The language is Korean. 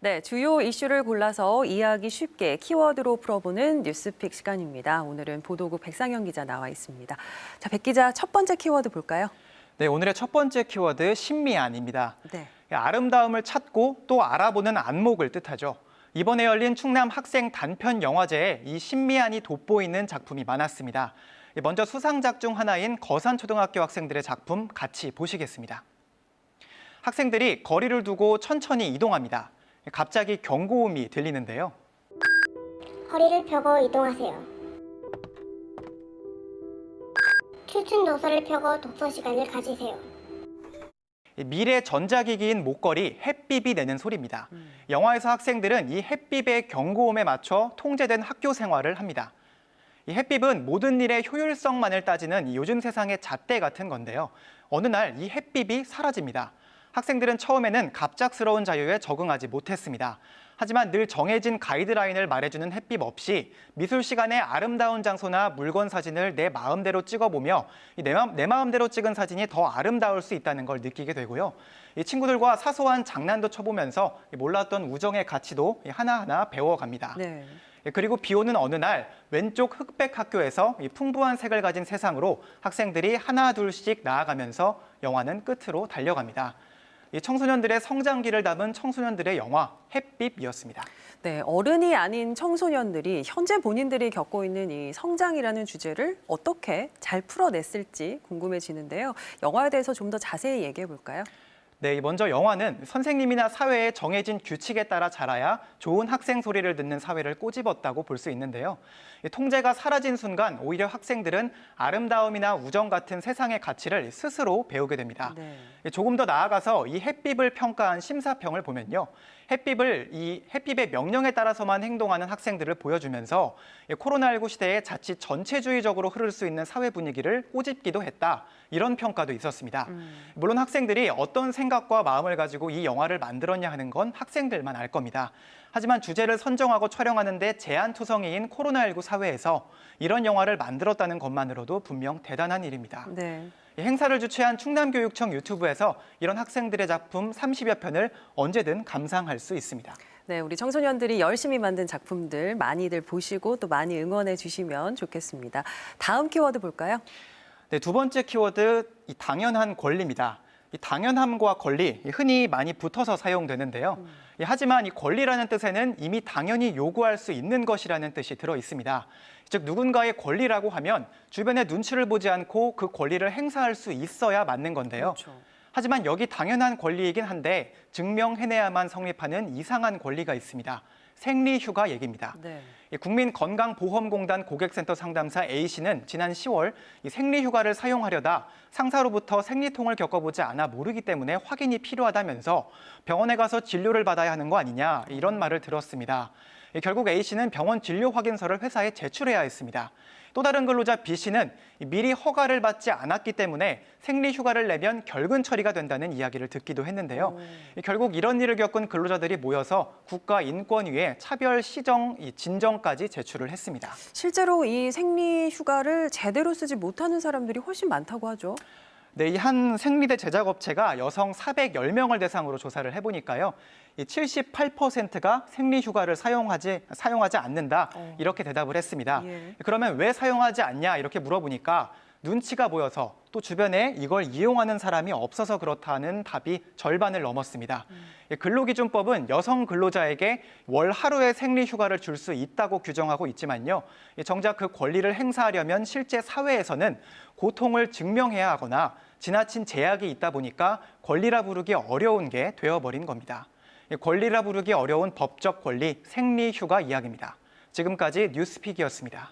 네, 주요 이슈를 골라서 이해하기 쉽게 키워드로 풀어보는 뉴스픽 시간입니다. 오늘은 보도국 백상현 기자 나와 있습니다. 자, 백 기자, 첫 번째 키워드 볼까요? 네, 오늘의 첫 번째 키워드 신미안입니다. 네. 아름다움을 찾고 또 알아보는 안목을 뜻하죠. 이번에 열린 충남 학생 단편 영화제에 이 신미안이 돋보이는 작품이 많았습니다. 먼저 수상작 중 하나인 거산초등학교 학생들의 작품 같이 보시겠습니다. 학생들이 거리를 두고 천천히 이동합니다. 갑자기 경고음이 들리는데요. 허리를 펴고 이동하세요. 큐층 도서를 펴고 독서 시간을 가지세요. 미래 전자기기인 목걸이 햇빛이 내는 소리입니다. 영화에서 학생들은 이 햇빛의 경고음에 맞춰 통제된 학교 생활을 합니다. 이 햇빛은 모든 일의 효율성만을 따지는 요즘 세상의 잣대 같은 건데요. 어느 날 이 햇빛이 사라집니다. 학생들은 처음에는 갑작스러운 자유에 적응하지 못했습니다. 하지만 늘 정해진 가이드라인을 말해주는 햇빛 없이 미술 시간에 아름다운 장소나 물건 사진을 내 마음대로 찍어보며 내 마음대로 찍은 사진이 더 아름다울 수 있다는 걸 느끼게 되고요. 이 친구들과 사소한 장난도 쳐보면서 몰랐던 우정의 가치도 하나하나 배워갑니다. 네. 그리고 비 오는 어느 날 왼쪽 흑백 학교에서 풍부한 색을 가진 세상으로 학생들이 하나 둘씩 나아가면서 영화는 끝으로 달려갑니다. 이 청소년들의 성장기를 담은 청소년들의 영화 햇빛이었습니다. 네, 어른이 아닌 청소년들이 현재 본인들이 겪고 있는 이 성장이라는 주제를 어떻게 잘 풀어냈을지 궁금해지는데요. 영화에 대해서 좀 더 자세히 얘기해 볼까요? 네, 먼저 영화는 선생님이나 사회의 정해진 규칙에 따라 자라야 좋은 학생 소리를 듣는 사회를 꼬집었다고 볼 수 있는데요. 통제가 사라진 순간 오히려 학생들은 아름다움이나 우정 같은 세상의 가치를 스스로 배우게 됩니다. 네. 조금 더 나아가서 이 햇빛을 평가한 심사평을 보면요. 햇빛의 명령에 따라서만 행동하는 학생들을 보여주면서 코로나19 시대에 자칫 전체주의적으로 흐를 수 있는 사회 분위기를 꼬집기도 했다. 이런 평가도 있었습니다. 물론 학생들이 어떤 생각과 마음을 가지고 이 영화를 만들었냐 하는 건 학생들만 알 겁니다. 하지만 주제를 선정하고 촬영하는 데 제한투성이인 코로나19 사회에서 이런 영화를 만들었다는 것만으로도 분명 대단한 일입니다. 네. 행사를 주최한 충남교육청 유튜브에서 이런 학생들의 작품 30여 편을 언제든 감상할 수 있습니다. 네, 우리 청소년들이 열심히 만든 작품들 많이들 보시고 또 많이 응원해 주시면 좋겠습니다. 다음 키워드 볼까요? 네, 두 번째 키워드, 이 당연한 권리입니다. 이 당연함과 권리, 흔히 많이 붙어서 사용되는데요. 하지만 이 권리라는 뜻에는 이미 당연히 요구할 수 있는 것이라는 뜻이 들어 있습니다. 즉 누군가의 권리라고 하면 주변의 눈치를 보지 않고 그 권리를 행사할 수 있어야 맞는 건데요. 그렇죠. 하지만 여기 당연한 권리이긴 한데 증명해내야만 성립하는 이상한 권리가 있습니다. 생리휴가 얘기입니다. 네. 국민건강보험공단 고객센터 상담사 A씨는 지난 10월 이 생리휴가를 사용하려다 상사로부터 생리통을 겪어보지 않아 모르기 때문에 확인이 필요하다면서 병원에 가서 진료를 받아야 하는 거 아니냐 이런 말을 들었습니다. 결국 A씨는 병원 진료 확인서를 회사에 제출해야 했습니다. 또 다른 근로자 B씨는 미리 허가를 받지 않았기 때문에 생리휴가를 내면 결근 처리가 된다는 이야기를 듣기도 했는데요. 결국 이런 일을 겪은 근로자들이 모여서 국가인권위에 차별 시정 진정까지 제출을 했습니다. 실제로 이 생리휴가를 제대로 쓰지 못하는 사람들이 훨씬 많다고 하죠. 네, 이 한 생리대 제작업체가 여성 410명을 대상으로 조사를 해보니까요. 이 78%가 생리휴가를 사용하지 않는다 이렇게 대답을 했습니다. 예. 그러면 왜 사용하지 않냐 이렇게 물어보니까 눈치가 보여서 또 주변에 이걸 이용하는 사람이 없어서 그렇다는 답이 절반을 넘었습니다. 근로기준법은 여성 근로자에게 월 하루의 생리휴가를 줄 수 있다고 규정하고 있지만요. 정작 그 권리를 행사하려면 실제 사회에서는 고통을 증명해야 하거나 지나친 제약이 있다 보니까 권리라 부르기 어려운 게 되어버린 겁니다. 권리라 부르기 어려운 법적 권리, 생리휴가 이야기입니다. 지금까지 뉴스픽이었습니다.